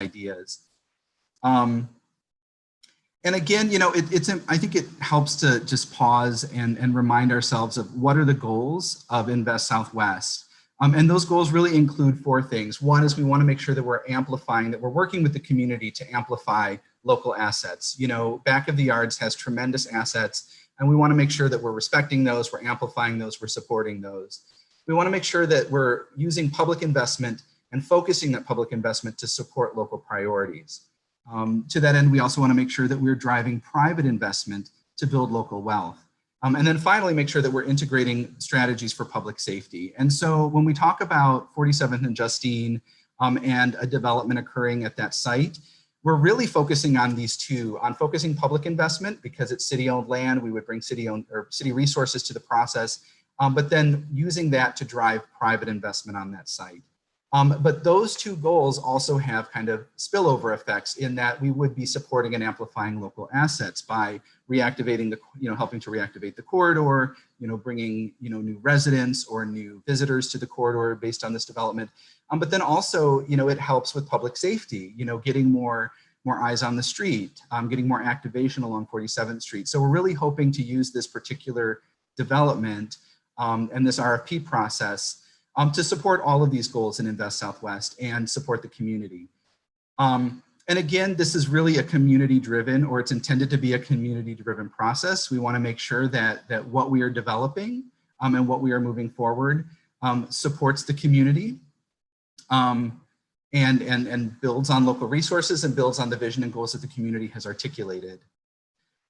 ideas. And again, I think it helps to just pause and remind ourselves of what are the goals of Invest Southwest. And those goals really include four things. One is we want to make sure that we're amplifying, that we're working with the community to amplify local assets. Back of the Yards has tremendous assets, and we want to make sure that we're respecting those, we're amplifying those, we're supporting those. We want to make sure that we're using public investment and focusing that public investment to support local priorities. To that end, we also want to make sure that we're driving private investment to build local wealth. And then finally, make sure that we're integrating strategies for public safety. And so when we talk about 47th and Justine and a development occurring at that site, we're really focusing on these two, on focusing public investment because it's city-owned land. We would bring city-owned or city resources to the process, but then using that to drive private investment on that site. But those two goals also have kind of spillover effects in that we would be supporting and amplifying local assets by reactivating helping to reactivate the corridor, bringing, new residents or new visitors to the corridor based on this development. But then also, it helps with public safety, getting more eyes on the street, getting more activation along 47th Street. So we're really hoping to use this particular development and this RFP process to support all of these goals in Invest Southwest and support the community. And again, this is really a community-driven, or it's intended to be a community-driven process. We want to make sure that what we are developing and what we are moving forward supports the community and builds on local resources and builds on the vision and goals that the community has articulated.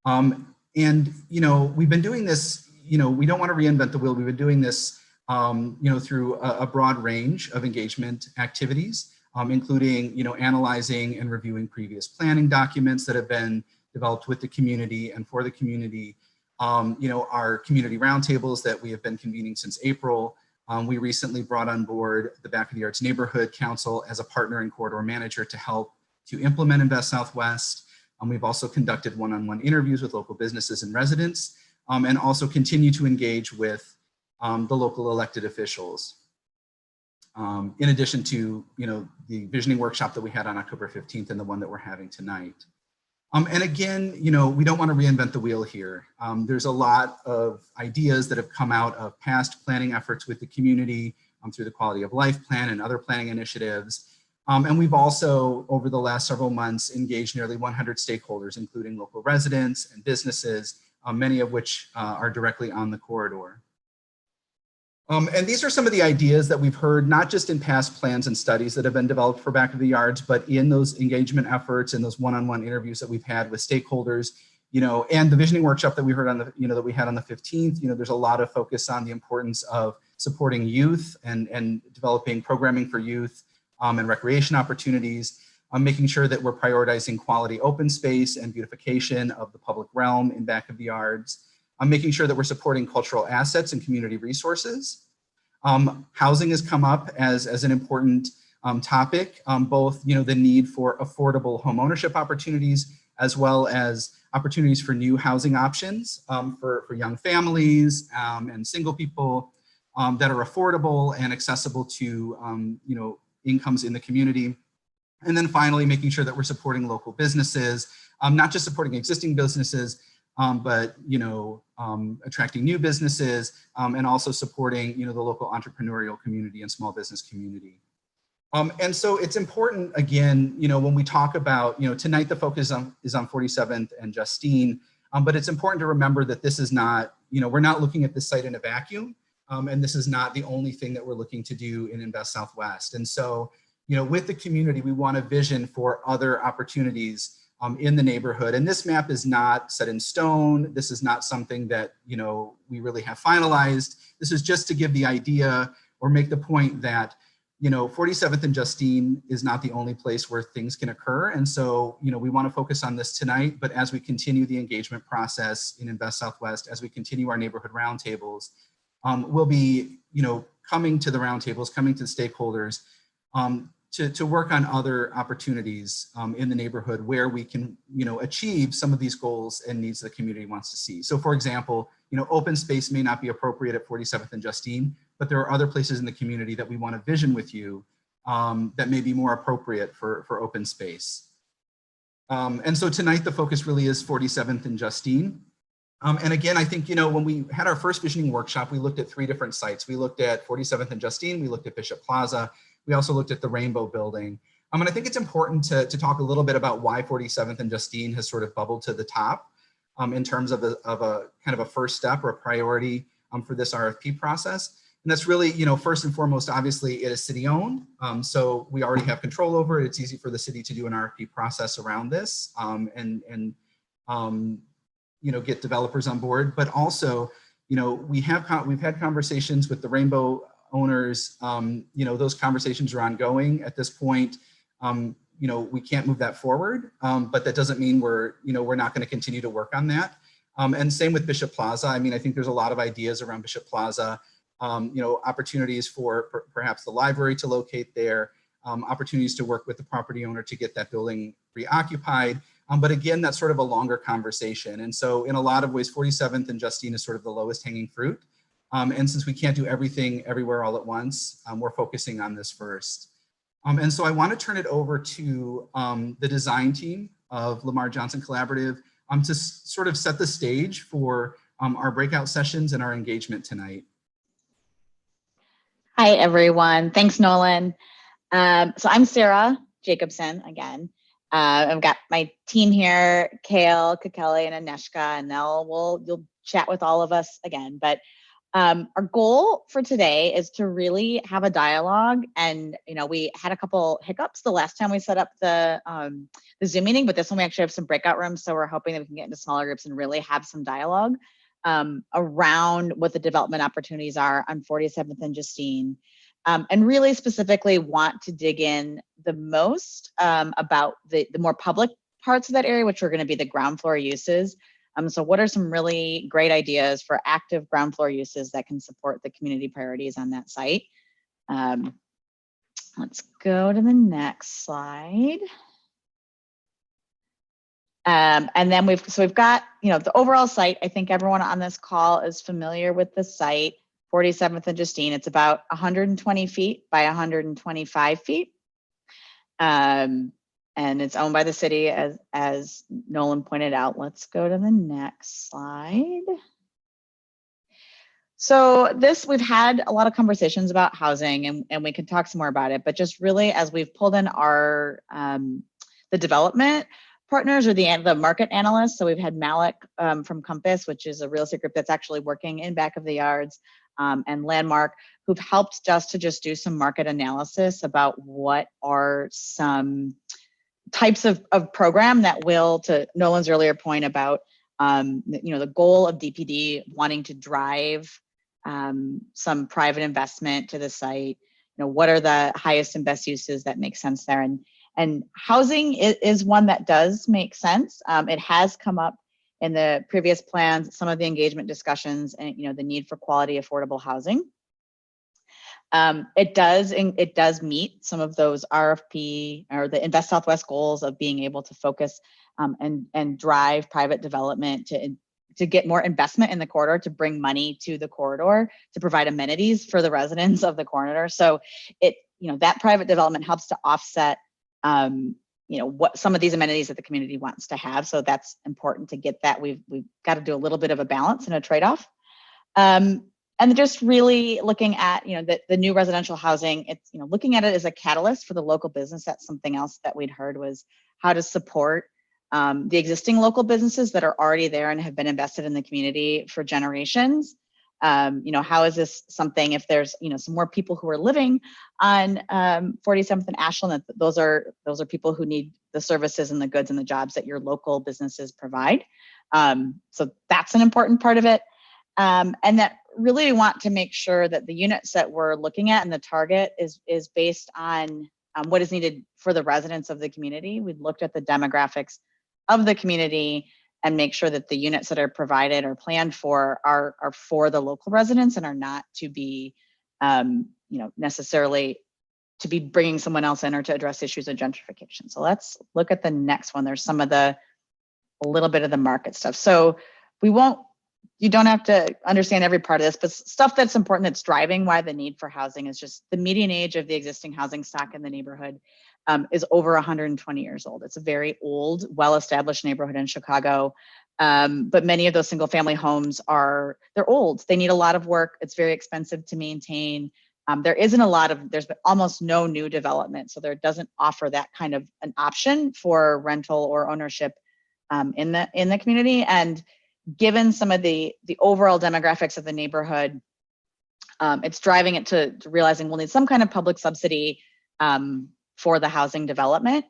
We've been doing this, we don't want to reinvent the wheel. We've been doing this through a broad range of engagement activities, including, analyzing and reviewing previous planning documents that have been developed with the community and for the community. Our community roundtables that we have been convening since April. We recently brought on board the Back of the Yards Neighborhood Council as a partner and corridor manager to help to implement Invest Southwest. We've also conducted one-on-one interviews with local businesses and residents, and also continue to engage with the local elected officials. In addition to, the visioning workshop that we had on October 15th and the one that we're having tonight. And again, we don't want to reinvent the wheel here. There's a lot of ideas that have come out of past planning efforts with the community through the quality of life plan and other planning initiatives. And we've also, over the last several months, engaged nearly 100 stakeholders, including local residents and businesses, many of which are directly on the corridor. And these are some of the ideas that we've heard, not just in past plans and studies that have been developed for Back of the Yards, but in those engagement efforts and those one-on-one interviews that we've had with stakeholders, and the visioning workshop that we heard on the, that we had on the 15th, there's a lot of focus on the importance of supporting youth and developing programming for youth and recreation opportunities, making sure that we're prioritizing quality open space and beautification of the public realm in Back of the Yards. Making sure that we're supporting cultural assets and community resources. Housing has come up as an important topic, both the need for affordable homeownership opportunities, as well as opportunities for new housing options for young families and single people that are affordable and accessible to incomes in the community. And then finally, making sure that we're supporting local businesses, not just supporting existing businesses, but attracting new businesses and also supporting the local entrepreneurial community and small business community. And so it's important, again, when we talk about, tonight the focus is on 47th and Justine, but it's important to remember that this is not, we're not looking at this site in a vacuum, and this is not the only thing that we're looking to do in Invest Southwest. And so, with the community, we want a vision for other opportunities in the neighborhood. And this map is not set in stone. This is not something that, we really have finalized. This is just to give the idea or make the point that, 47th and Justine is not the only place where things can occur. And so, we want to focus on this tonight, but as we continue the engagement process in Invest Southwest, as we continue our neighborhood roundtables, we'll be, coming to the roundtables, coming to the stakeholders, to work on other opportunities in the neighborhood where we can, achieve some of these goals and needs the community wants to see. So for example, open space may not be appropriate at 47th and Justine, but there are other places in the community that we want to vision with you that may be more appropriate for open space. And so tonight the focus really is 47th and Justine. And again, I think, when we had our first visioning workshop, we looked at 3 different sites. We looked at 47th and Justine, we looked at Bishop Plaza, we also looked at the Rainbow Building. And I think it's important to talk a little bit about why 47th and Justine has sort of bubbled to the top in terms of a kind of a first step or a priority for this RFP process. And that's really, first and foremost, obviously it is city owned. So we already have control over it. It's easy for the city to do an RFP process around this get developers on board, but also, we've had conversations with the Rainbow owners. Those conversations are ongoing at this point. We can't move that forward, but that doesn't mean we're not going to continue to work on that. And same with Bishop Plaza. I think there's a lot of ideas around Bishop Plaza, opportunities for perhaps the library to locate there, opportunities to work with the property owner to get that building reoccupied. But again, that's sort of a longer conversation. And so in a lot of ways, 47th and Justine is sort of the lowest hanging fruit. And since we can't do everything everywhere all at once, we're focusing on this first. And so I want to turn it over to the design team of Lamar Johnson Collaborative to sort of set the stage for our breakout sessions and our engagement tonight. Hi, everyone. Thanks, Nolan. So I'm Sarah Jacobson again. I've got my team here, Kale, Kakeli, and Aneshka, and you'll chat with all of us again. But our goal for today is to really have a dialogue. And we had a couple hiccups the last time we set up the Zoom meeting, but this one we actually have some breakout rooms. So we're hoping that we can get into smaller groups and really have some dialogue around what the development opportunities are on 47th and Justine. And really specifically want to dig in the most about the more public parts of that area, which are going to be the ground floor uses. So what are some really great ideas for active ground floor uses that can support the community priorities on that site? Let's go to the next slide. And then we've got, the overall site. I think everyone on this call is familiar with the site, 47th and Justine. It's about 120 feet by 125 feet. And it's owned by the city, as Nolan pointed out. Let's go to the next slide. So we've had a lot of conversations about housing, and we can talk some more about it, but just really as we've pulled in our, the development partners or the market analysts. So we've had Malik from Compass, which is a real estate group that's actually working in back of the yards, and Landmark, who've helped us to just do some market analysis about what are some types of program that will, to Nolan's earlier point about, the goal of DPD wanting to drive some private investment to the site. What are the highest and best uses that make sense there? And housing is one that does make sense. It has come up in the previous plans, some of the engagement discussions, and the need for quality, affordable housing. It does meet some of those RFP or the Invest Southwest goals of being able to focus and drive private development to get more investment in the corridor, to bring money to the corridor, to provide amenities for the residents of the corridor. So that private development helps to offset what some of these amenities that the community wants to have. So that's important to get that. We've got to do a little bit of a balance and a trade-off. And just really looking at, the new residential housing, it's, looking at it as a catalyst for the local business. That's something else that we'd heard, was how to support the existing local businesses that are already there and have been invested in the community for generations. How is this something, if there's, some more people who are living on 47th and Ashland, that those are people who need the services and the goods and the jobs that your local businesses provide. So that's an important part of it. And that really want to make sure that the units that we're looking at and the target is based on what is needed for the residents of the community. We looked at the demographics of the community and make sure that the units that are provided or planned for are for the local residents and are not to be, necessarily to be bringing someone else in or to address issues of gentrification. So let's look at the next one. There's some of a little bit of the market stuff. So we won't you don't have to understand every part of this, but stuff that's important that's driving why the need for housing is just the median age of the existing housing stock in the neighborhood is over 120 years old. It's a very old, well-established neighborhood in Chicago. But many of those single family homes they're old. They need a lot of work. It's very expensive to maintain. There's almost no new development. So there doesn't offer that kind of an option for rental or ownership in the community. And given some of the overall demographics of the neighborhood, it's driving it to realizing we'll need some kind of public subsidy for the housing development.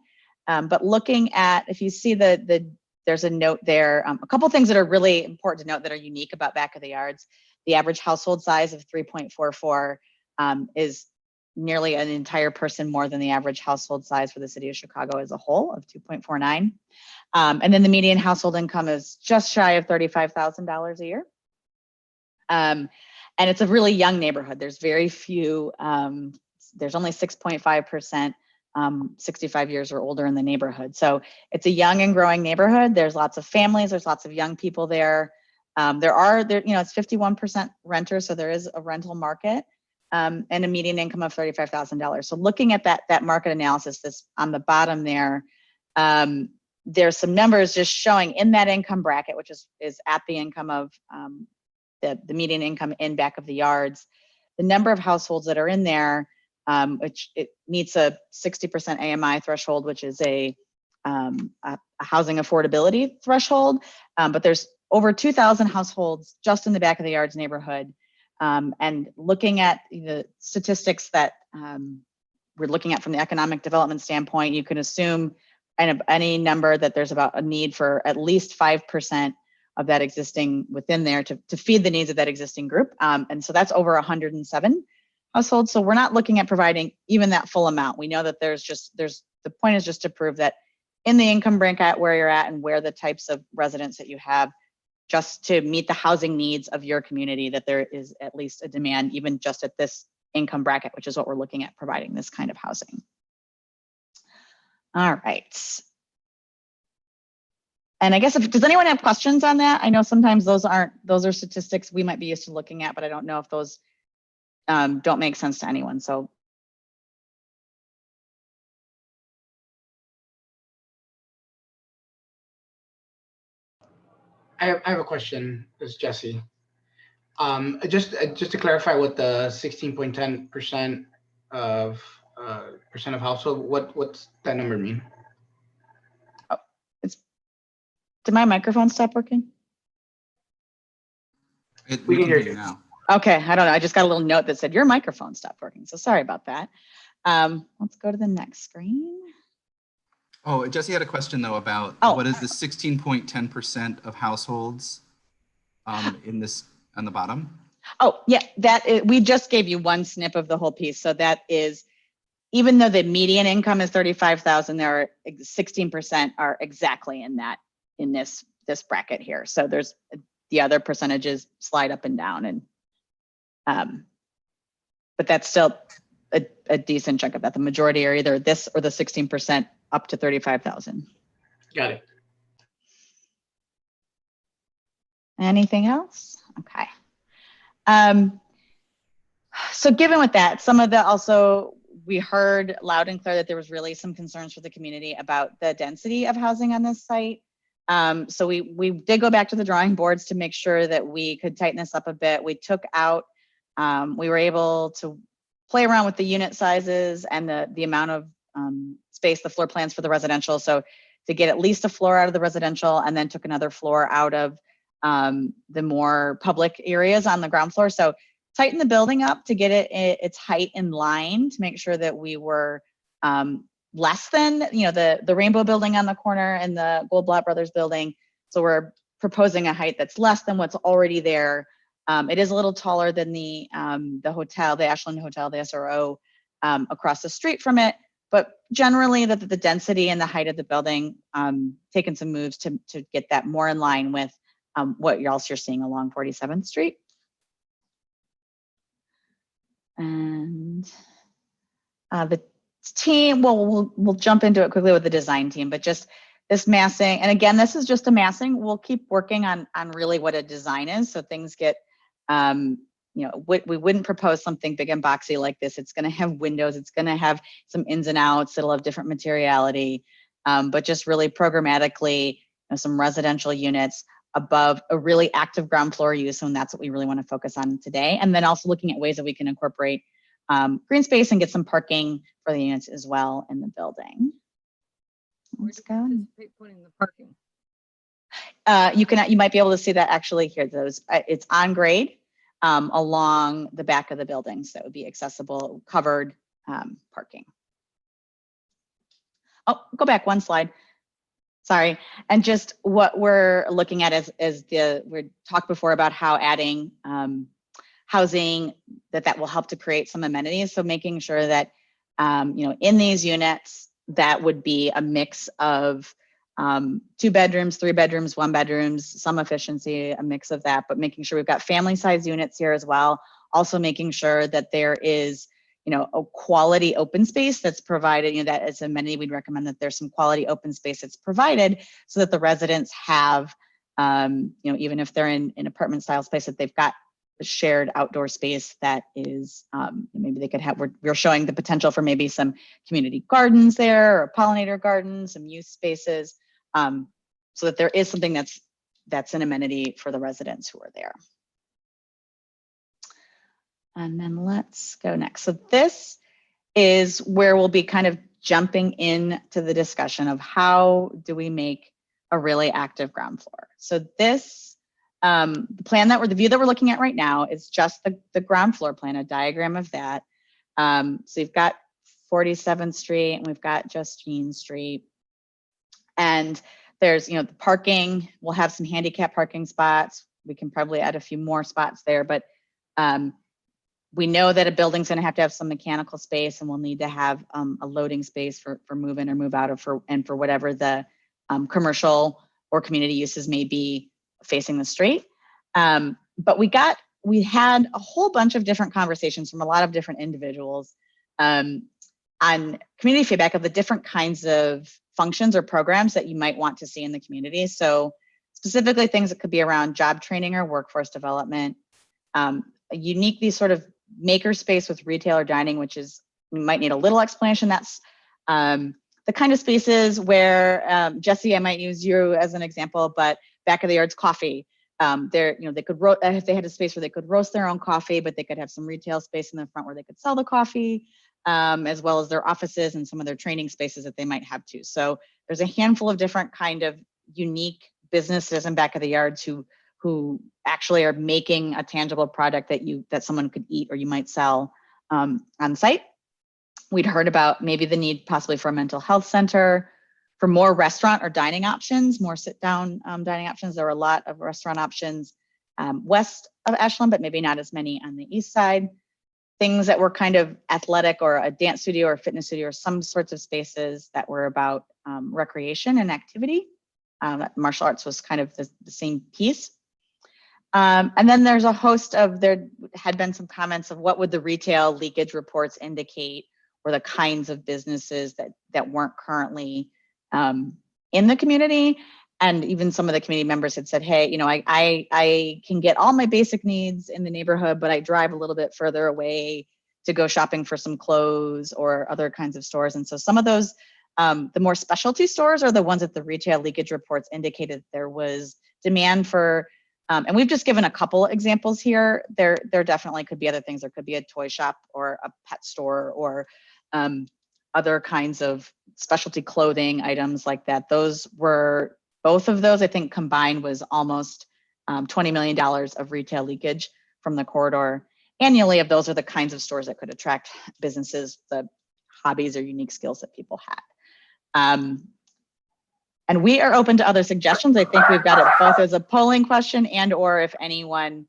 But looking at, if you see there's a note there, a couple things that are really important to note that are unique about back of the yards. The average household size of 3.44 is nearly an entire person more than the average household size for the city of Chicago as a whole of 2.49. And then the median household income is just shy of $35,000 a year. And it's a really young neighborhood. There's very few, there's only 6.5% 65 years or older in the neighborhood. So it's a young and growing neighborhood. There's lots of families, there's lots of young people there. It's 51% renters, so there is a rental market. And a median income of $35,000. So looking at that market analysis, this on the bottom there, there's some numbers just showing in that income bracket, which is at the income of the median income in back of the yards, the number of households that are in there, which it meets a 60% AMI threshold, which is a housing affordability threshold. But there's over 2,000 households just in the back of the yards neighborhood. And looking at the statistics that we're looking at from the economic development standpoint, you can assume any number that there's about a need for at least 5% of that existing within there to feed the needs of that existing group. And so that's over 107 households. So we're not looking at providing even that full amount. We know that the point is just to prove that in the income bracket where you're at and where the types of residents that you have, just to meet the housing needs of your community, that there is at least a demand, even just at this income bracket, which is what we're looking at providing this kind of housing. All right. And I guess does anyone have questions on that? I know sometimes those are statistics we might be used to looking at, but I don't know if those don't make sense to anyone. So. I have a question. This is Jesse. Just to clarify what the 16.10% of percent of household, what's that number mean? Oh, did my microphone stop working? We can hear you now. Okay, I don't know. I just got a little note that said your microphone stopped working. So sorry about that. Let's go to the next screen. Oh, Jesse had a question though about what is the 16.10% of households in this on the bottom? Oh, yeah, we just gave you one snip of the whole piece. So that is, even though the median income is 35,000, there are 16% are exactly in this bracket here. So there's the other percentages slide up and down, and but that's still a decent chunk of that. The majority are either this or the 16% up to 35,000. Got it. Anything else? Okay. So given with that, we heard loud and clear that there was really some concerns for the community about the density of housing on this site. So we did go back to the drawing boards to make sure that we could tighten this up a bit. We took out, we were able to play around with the unit sizes and the amount of space, the floor plans for the residential. So to get at least a floor out of the residential, and then took another floor out of the more public areas on the ground floor. So tighten the building up to get its height in line, to make sure that we were less than the Rainbow building on the corner and the Goldblatt Brothers building. So we're proposing a height that's less than what's already there. It is a little taller than the hotel, the Ashland Hotel, the SRO across the street from it. But generally, the density and the height of the building, taken some moves to get that more in line with what you're seeing along 47th Street. And the team, well, we'll jump into it quickly with the design team, but just this massing, and again, this is just a massing. We'll keep working on really what a design is, so things get, you know, we wouldn't propose something big and boxy like this. It's going to have windows. It's going to have some ins and outs. It'll have different materiality, but just really programmatically, you know, some residential units above a really active ground floor use, and that's what we really want to focus on today. And then also looking at ways that we can incorporate green space and get some parking for the units as well in the building. Let's go. Putting the parking. You might be able to see that actually here. It's on grade along the back of the building, so it would be accessible, covered parking. Oh, go back one slide. Sorry. And just what we're looking at is we talked before about how adding housing that will help to create some amenities. So making sure that you know, in these units, that would be a mix of 2 bedrooms, 3 bedrooms, 1 bedrooms, some efficiency, a mix of that, but making sure we've got family size units here as well. Also making sure that there is, you know, a quality open space that's provided, you know, that as an amenity, we'd recommend that there's some quality open space that's provided so that the residents have, you know, even if they're in apartment style space, that they've got a shared outdoor space that is, maybe they could have, we're showing the potential for maybe some community gardens there, or pollinator gardens, some youth spaces, so that there is something that's an amenity for the residents who are there. And then let's go next. So this is where we'll be kind of jumping into the discussion of how do we make a really active ground floor. So this, the the view that we're looking at right now is just the ground floor plan, a diagram of that. So you've got 47th Street and we've got Justine Street. And there's, you know, the parking, we'll have some handicap parking spots. We can probably add a few more spots there, but we know that a building's going to have some mechanical space, and we'll need to have a loading space for move in or move out, or for whatever the commercial or community uses may be facing the street. But we had a whole bunch of different conversations from a lot of different individuals on community feedback of the different kinds of functions or programs that you might want to see in the community. So specifically things that could be around job training or workforce development, uniquely sort of maker space with retail or dining, which is, we might need a little explanation. That's the kind of spaces where, Jesse, I might use you as an example, but back of the yards coffee. They could if they had a space where they could roast their own coffee, but they could have some retail space in the front where they could sell the coffee, as well as their offices and some of their training spaces that they might have too. So there's a handful of different kind of unique businesses in back of the yards who actually are making a tangible product that someone could eat or you might sell on site. We'd heard about maybe the need possibly for a mental health center, for more restaurant or dining options, more sit-down dining options. There are a lot of restaurant options west of Ashland, but maybe not as many on the east side. Things that were kind of athletic, or a dance studio or fitness studio, or some sorts of spaces that were about recreation and activity. Martial arts was kind of the same piece. And then there's a host of, there had been some comments of what would the retail leakage reports indicate, or the kinds of businesses that weren't currently in the community. And even some of the community members had said, hey, you know, I can get all my basic needs in the neighborhood, but I drive a little bit further away to go shopping for some clothes or other kinds of stores. And so some of those, the more specialty stores are the ones that the retail leakage reports indicated there was demand for. And we've just given a couple examples here. There definitely could be other things. There could be a toy shop or a pet store, or other kinds of specialty clothing items like that. Both of those, I think, combined was almost $20 million of retail leakage from the corridor annually. Of those are the kinds of stores that could attract businesses, the hobbies or unique skills that people had. And we are open to other suggestions. I think we've got it both as a polling question and or if anyone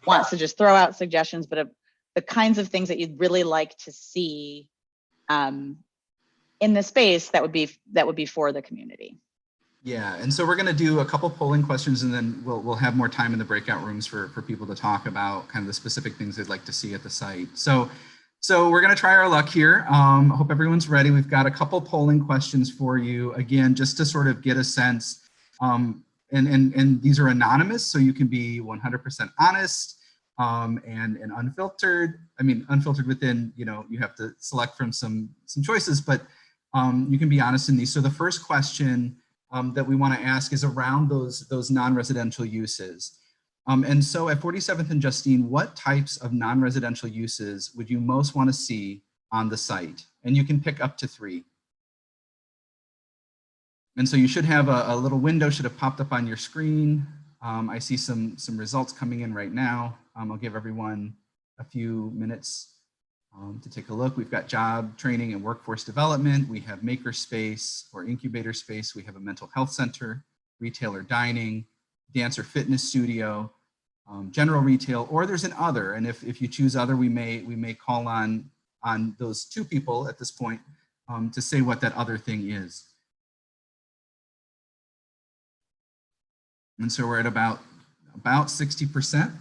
wants to just throw out suggestions, but the kinds of things that you'd really like to see in the space that would be for the community. Yeah, and so we're going to do a couple polling questions, and then we'll have more time in the breakout rooms for people to talk about kind of the specific things they'd like to see at the site. So So we're going to try our luck here. I hope everyone's ready. We've got a couple polling questions for you, again, just to sort of get a sense. And these are anonymous, so you can be 100% honest and unfiltered. I mean, unfiltered within, you know, you have to select from some choices, but you can be honest in these. So the first question that we want to ask is around those non-residential uses. And so at 47th and Justine, what types of non-residential uses would you most want to see on the site? And you can pick up to 3. And so you should have a little window should have popped up on your screen. I see some results coming in right now. I'll give everyone a few minutes to take a look. We've got job training and workforce development. We have maker space or incubator space. We have a mental health center, retail or dining, dance or fitness studio, general retail, or there's an other. And if you choose other, we may call on those 2 people at this point to say what that other thing is. And so we're at about 60%,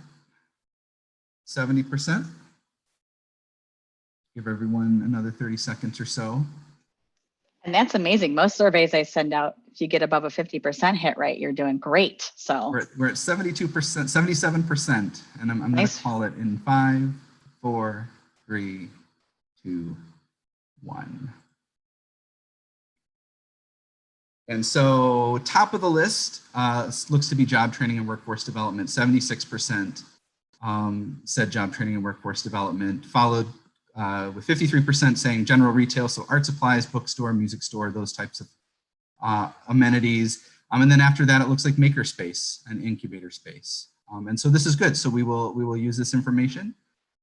70%. Give everyone another 30 seconds or so. And that's amazing. Most surveys I send out, if you get above a 50% hit rate, you're doing great. So we're at 72%, 77%. And I'm going to call it in 5, 4, 3, 2, 1. And so top of the list looks to be job training and workforce development. 76% said job training and workforce development, followed with 53% saying general retail, so art supplies, bookstore, music store, those types of amenities. And then after that, it looks like maker space and incubator space. And so this is good. So we will use this information.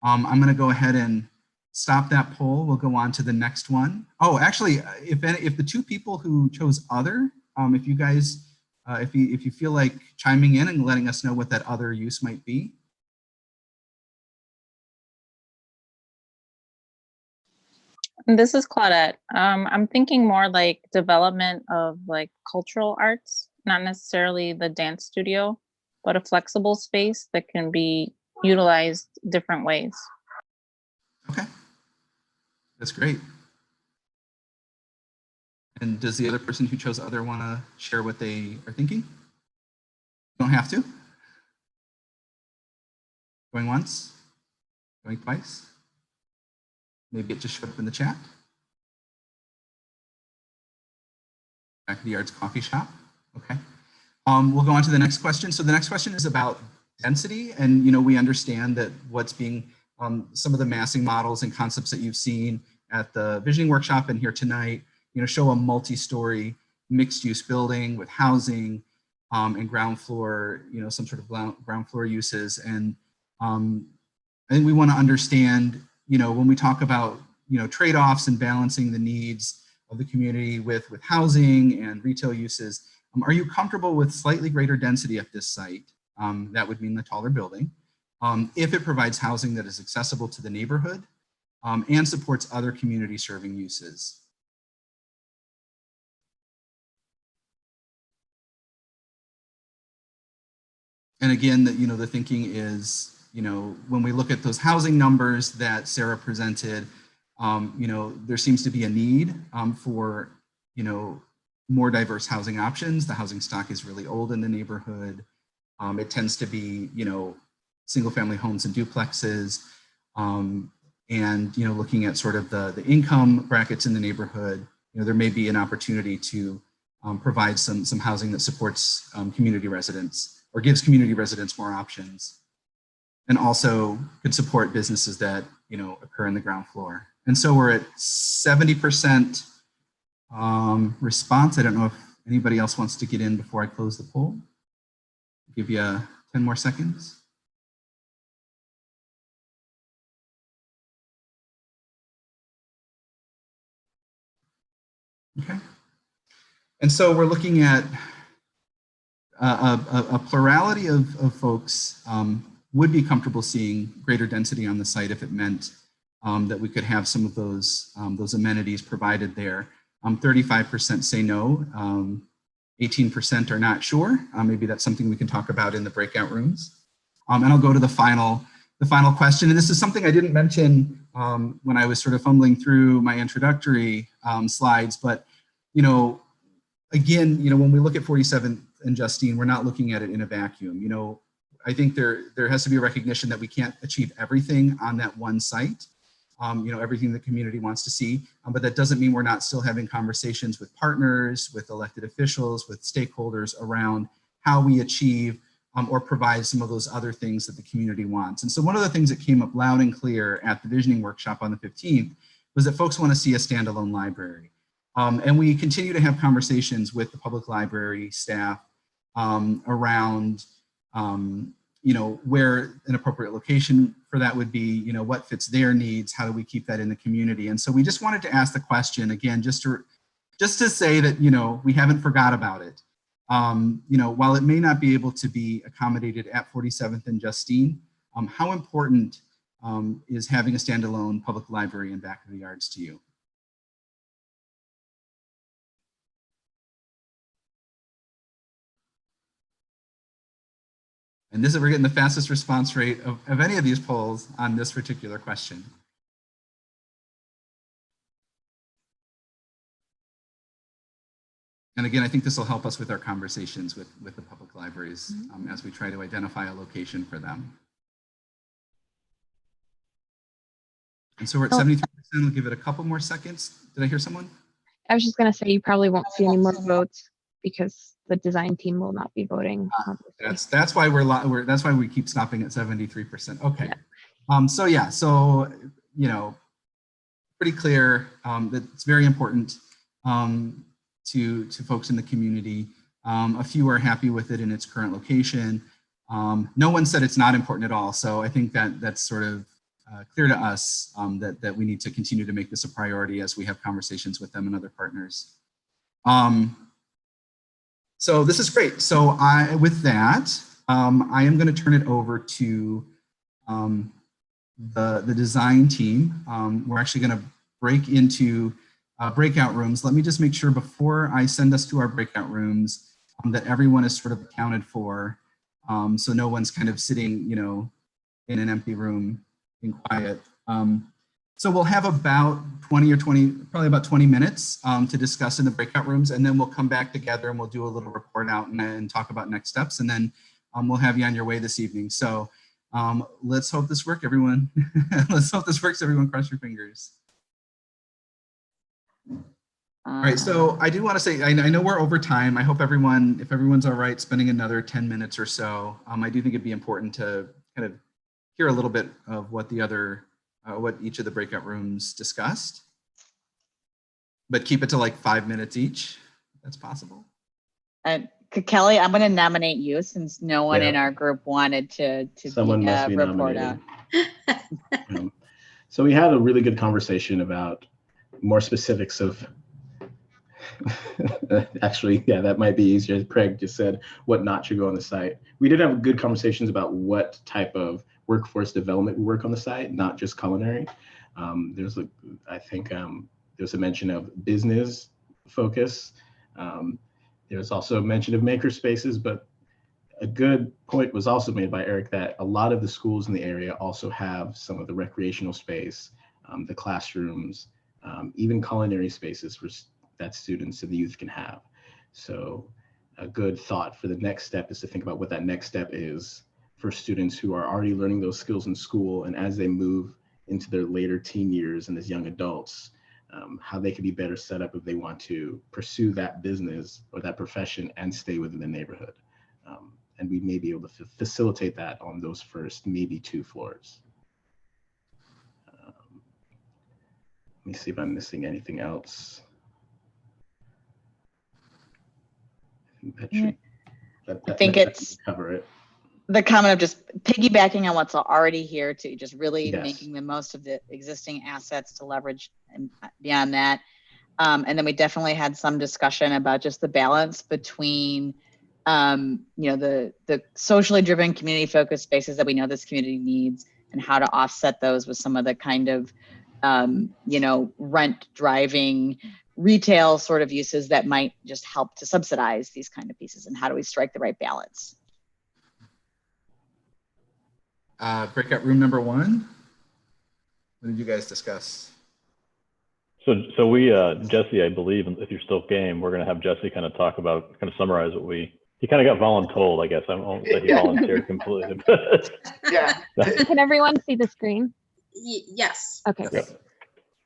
I'm going to go ahead and stop that poll. We'll go on to the next one. Oh, actually, if the 2 people who chose other, if you guys, if you feel like chiming in and letting us know what that other use might be. This is Claudette. I'm thinking more like development of like cultural arts, not necessarily the dance studio, but a flexible space that can be utilized different ways. Okay, that's great. And does the other person who chose other want to share what they are thinking? Don't have to. Going once, going twice. Maybe it just showed up in the chat. Back to the Arts Coffee Shop. Okay. We'll go on to the next question. So the next question is about density. And, you know, we understand that what's being, some of the massing models and concepts that you've seen at the visioning workshop and here tonight, you know, show a multi-story mixed use building with housing and ground floor, you know, some sort of ground floor uses. And I think we want to understand, you know, when we talk about, you know, trade-offs and balancing the needs of the community with housing and retail uses, are you comfortable with slightly greater density at this site? That would mean the taller building. If it provides housing that is accessible to the neighborhood and supports other community serving uses. And again, you know, the thinking is, you know, when we look at those housing numbers that Sarah presented, you know, there seems to be a need for, you know, more diverse housing options. The housing stock is really old in the neighborhood. It tends to be, you know, single family homes and duplexes. And, you know, looking at sort of the income brackets in the neighborhood, you know, there may be an opportunity to provide some housing that supports community residents or gives community residents more options, and also could support businesses that, you know, occur in the ground floor. And so we're at 70% response. I don't know if anybody else wants to get in before I close the poll. I'll give you 10 more seconds. Okay. And so we're looking at a plurality of folks would be comfortable seeing greater density on the site if it meant that we could have some of those amenities provided there. 35% say no, 18% are not sure. Maybe that's something we can talk about in the breakout rooms. And I'll go to the final the final question, and this is something I didn't mention when I was sort of fumbling through my introductory slides, but again, when we look at 47th and Justine, we're not looking at it in a vacuum. I think there has to be a recognition that we can't achieve everything on that one site. Everything the community wants to see, but that doesn't mean we're not still having conversations with partners, with elected officials, with stakeholders around how we achieve or provide some of those other things that the community wants. And so one of the things that came up loud and clear at the visioning workshop on the 15th was that folks want to see a standalone library. And we continue to have conversations with the public library staff around where an appropriate location for that would be, what fits their needs, how do we keep that in the community? And so we just wanted to ask the question again, just to say that, we haven't forgot about it. While it may not be able to be accommodated at 47th and Justine, how important is having a standalone public library in back of the yards to you? And we're getting the fastest response rate of any of these polls on this particular question. And again, I think this will help us with our conversations with the public libraries as we try to identify a location for them. And so we're at 73%. We'll give it a couple more seconds. Did I hear someone? I was just going to say you probably won't see any more votes because the design team will not be voting. That's why that's why we keep stopping at 73%. Okay. Yeah. So pretty clear that it's very important to folks in the community. A few are happy with it in its current location. No one said it's not important at all. So I think that's sort of clear to us that we need to continue to make this a priority as we have conversations with them and other partners. So this is great. So with that, I am going to turn it over to the design team. We're actually going to break into breakout rooms. Let me just make sure before I send us to our breakout rooms that everyone is sort of accounted for. So no one's kind of sitting, in an empty room being quiet. So we'll have about probably about 20 minutes to discuss in the breakout rooms, and then we'll come back together and we'll do a little report out and talk about next steps, and then we'll have you on your way this evening. So let's hope this works, everyone. Let's hope this works, everyone. Cross your fingers. All right, so I do want to say, I know we're over time. I hope if everyone's all right, spending another 10 minutes or so. I do think it'd be important to kind of hear a little bit of what what each of the breakout rooms discussed, but keep it to like 5 minutes each, if that's possible. And Kelly, I'm going to nominate you since no one in our group wanted to Someone must be report out. So we had a really good conversation about more specifics of actually, yeah, that might be easier. Craig just said what not should go on the site. We did have good conversations about what type of workforce development we work on the site, not just culinary. I think there's a mention of business focus. There's also a mention of maker spaces, but a good point was also made by Eric that a lot of the schools in the area also have some of the recreational space, the classrooms, even culinary spaces that students and the youth can have. So a good thought for the next step is to think about what that next step is for students who are already learning those skills in school, and as they move into their later teen years and as young adults, how they can be better set up if they want to pursue that business or that profession and stay within the neighborhood. And we may be able to facilitate that on those first maybe 2 floors. Let me see if I'm missing anything else. I think it's cover it. The comment of just piggybacking on what's already here to just really Yes. making the most of the existing assets to leverage and beyond that. And then we definitely had some discussion about just the balance between, the socially driven community focused spaces that we know this community needs and how to offset those with some of the kind of, rent driving retail sort of uses that might just help to subsidize these kind of pieces, and how do we strike the right balance? Breakout room number 1. What did you guys discuss? So we, Jesse, I believe, if you're still game, we're going to have Jesse kind of talk about, kind of summarize what he kind of got voluntold, I guess. I won't say he volunteered completely. Yeah. Can everyone see the screen? Yes. Okay, Yep. great.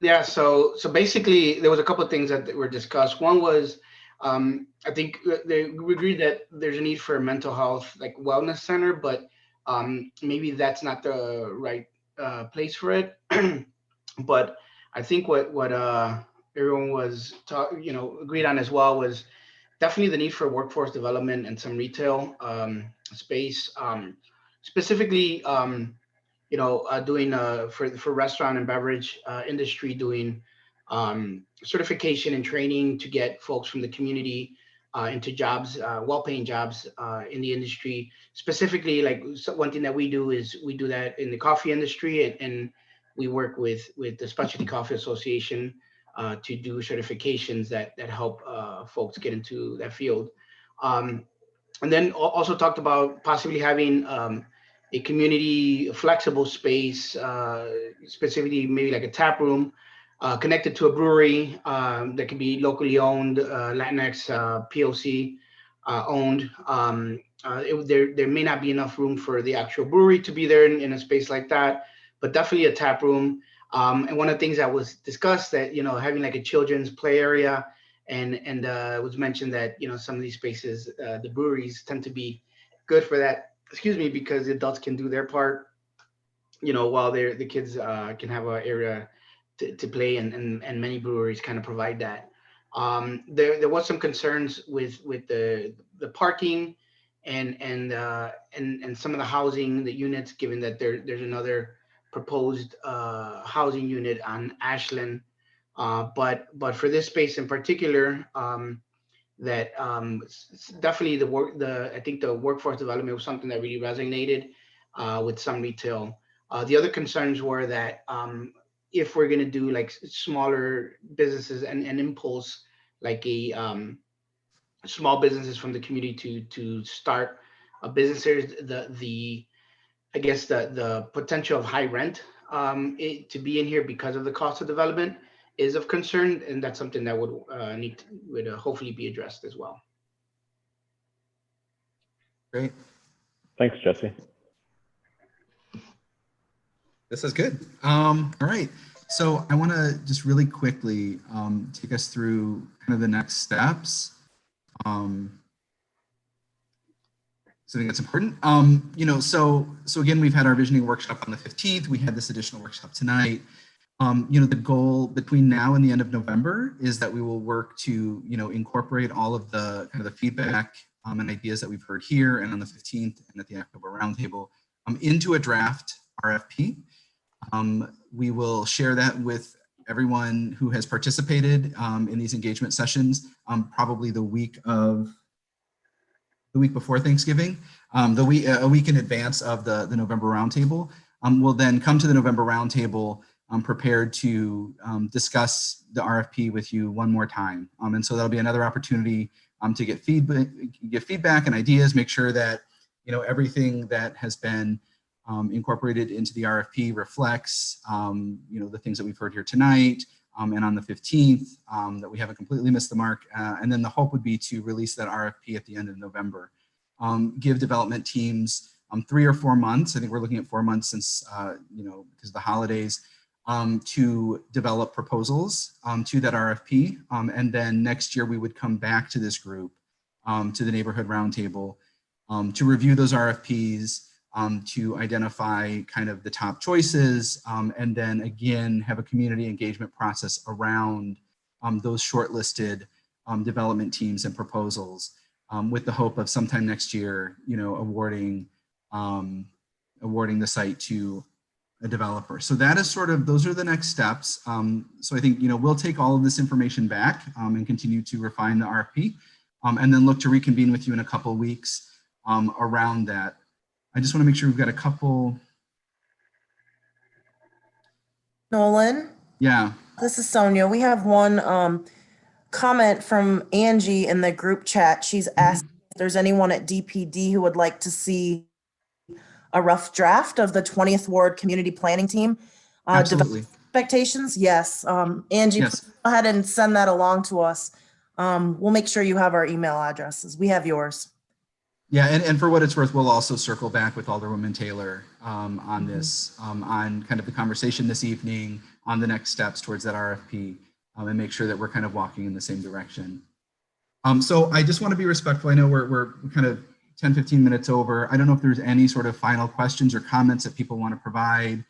Yeah, so basically there was a couple of things that were discussed. One was, I think we agreed that there's a need for a mental health like wellness center, but maybe that's not the right place for it. But I think what everyone was agreed on as well was definitely the need for workforce development and some retail space, specifically. Doing for restaurant and beverage industry, doing certification and training to get folks from the community into jobs, well-paying jobs in the industry. Specifically, like one thing that we do is we do that in the coffee industry, and we work with the Specialty Coffee Association to do certifications that help folks get into that field. And then also talked about possibly having a community flexible space, specifically maybe like a tap room connected to a brewery that can be locally owned, Latinx POC owned. There may not be enough room for the actual brewery to be there in a space like that, but definitely a tap room. And one of the things that was discussed that, having like a children's play area, and it was mentioned that, some of these spaces, the breweries tend to be good for that, because the adults can do their part, while the kids can have an area to play, and many breweries kind of provide that. There was some concerns with the parking and some of the housing, the units, given that there's another proposed housing unit on Ashland. But for this space in particular, that definitely I think the workforce development was something that really resonated with some retail. The other concerns were that if we're going to do like smaller businesses and impulse like a small businesses from the community to start businesses, I guess the potential of high rent to be in here because of the cost of development is of concern, and that's something that would hopefully be addressed as well. Great. Thanks, Jesse. This is good. All right. So I want to just really quickly take us through kind of the next steps. So I think it's important. So again, we've had our visioning workshop on the 15th. We had this additional workshop tonight. The goal between now and the end of November is that we will work to, incorporate all of the kind of the feedback and ideas that we've heard here and on the 15th and at the October Roundtable into a draft RFP. We will share that with everyone who has participated in these engagement sessions, probably a week before Thanksgiving, a week in advance of the November Roundtable. We'll then come to the November Roundtable prepared to discuss the RFP with you one more time. And so that'll be another opportunity to get feedback and ideas, make sure that, everything that has been incorporated into the RFP reflects, the things that we've heard here tonight and on the 15th, that we haven't completely missed the mark. And then the hope would be to release that RFP at the end of November. Give development teams 3 or 4 months. I think we're looking at 4 months since, because of the holidays, to develop proposals to that RFP. And then next year we would come back to this group, to the neighborhood roundtable, to review those RFPs, to identify kind of the top choices, and then again have a community engagement process around those shortlisted development teams and proposals, with the hope of sometime next year, awarding the site to a developer. So that is those are the next steps. So I think, we'll take all of this information back and continue to refine the RFP, and then look to reconvene with you in a couple of weeks around that. I just want to make sure we've got a couple. Nolan? Yeah. This is Sonia. We have one comment from Angie in the group chat. She's asked if there's anyone at DPD who would like to see a rough draft of the 20th Ward Community Planning Team. Absolutely. Expectations, yes. Angie, Yes. please go ahead and send that along to us. We'll make sure you have our email addresses. We have yours. Yeah, and for what it's worth, we'll also circle back with Alderwoman Taylor on this, on kind of the conversation this evening, on the next steps towards that RFP, and make sure that we're kind of walking in the same direction. So I just want to be respectful. I know we're kind of 10, 15 minutes over. I don't know if there's any sort of final questions or comments that people want to provide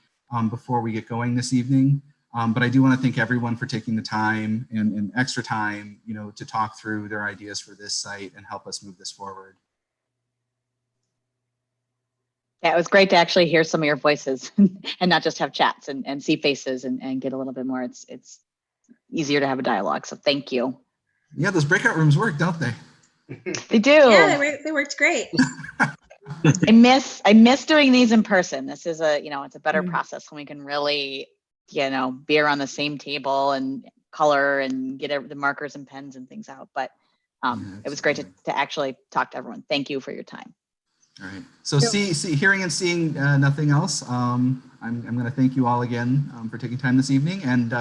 before we get going this evening. But I do want to thank everyone for taking the time and extra time, to talk through their ideas for this site and help us move this forward. Yeah, it was great to actually hear some of your voices and not just have chats and see faces and get a little bit more. It's easier to have a dialogue. So thank you. Yeah, those breakout rooms work, don't they? They do. Yeah, they worked great. I miss doing these in person. This is it's a better process when we can really, be around the same table and color and get the markers and pens and things out. But it was great to actually talk to everyone. Thank you for your time. All right. So hearing and seeing nothing else, I'm going to thank you all again for taking time this evening, and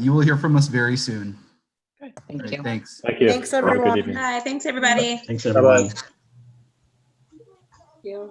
you will hear from us very soon. Thank you. Thanks. Thank you. Thanks, everyone. Have a good evening. Bye. Thanks, everybody. Thanks, everyone. Thank you.